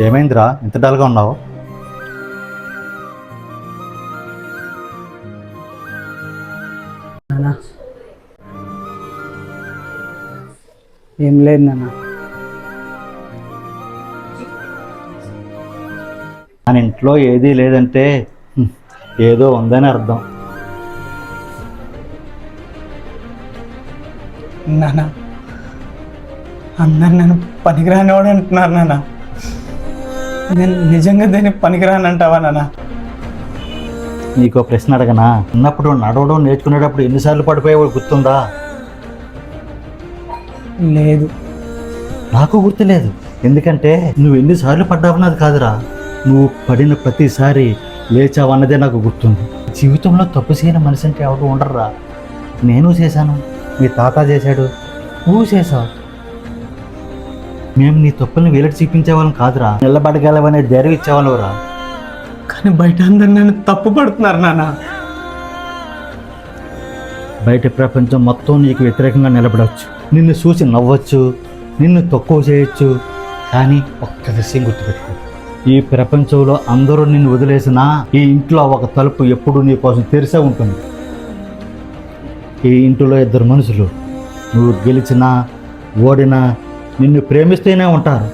ఏమైందిరా ఇంత డల్గా ఉన్నావు? నాన్న ఏం లేదు నాన్న. మన ఇంట్లో ఏదీ లేదంటే ఏదో ఉందని అర్థం. నాన్న అందరు నన్ను పనికిరానివాడు అంటున్నారు నాన్న. నేను నిజంగా దీన్ని పనికిరానంటావా నాన్న? నీకో ప్రశ్న అడగనా? ఉన్నప్పుడు నడవడం నేర్చుకునేటప్పుడు ఎన్నిసార్లు పడిపోయేవాడు గుర్తుందా? లేదు. నాకు గుర్తులేదు. ఎందుకంటే నువ్వు ఎన్నిసార్లు పడ్డావన్నది కాదురా, నువ్వు పడిన ప్రతిసారి లేచావన్నదే నాకు గుర్తుంది. జీవితంలో తప్పు చేయని మనిషి అంటే ఎవరు ఉండరురా. నేను చేశాను, మీ తాత చేశాడు, నువ్వు చేసావు. మేము నీ తప్పుల్ని వీళ్ళకి చూపించేవాళ్ళం కాదురా, నిలబడగలవనే ధైర్యం ఇచ్చేవాళ్ళురా. కానీ బయట అందరు నన్ను తప్పు పడుతున్నారు నాన్న. బయట ప్రపంచం మొత్తం నీకు వ్యతిరేకంగా నిలబడవచ్చు, నిన్ను చూసి నవ్వచ్చు, నిన్ను తక్కువ చేయొచ్చు. కానీ ఒక్క విషయం గుర్తుపెట్టుకో, ఈ ప్రపంచంలో అందరూ నిన్ను వదిలేసినా ఈ ఇంట్లో ఒక తలుపు ఎప్పుడూ నీ కోసం తెరిసే ఉంటుంది. ఈ ఇంటిలో ఇద్దరు మనుషులు, నువ్వు గెలిచినా ఓడినా నిన్ను ప్రేమిస్తూనే ఉంటారు.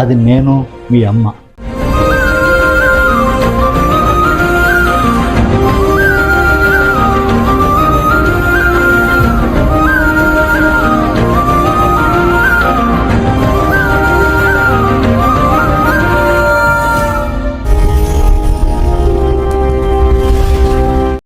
అది నేను, మీ అమ్మ.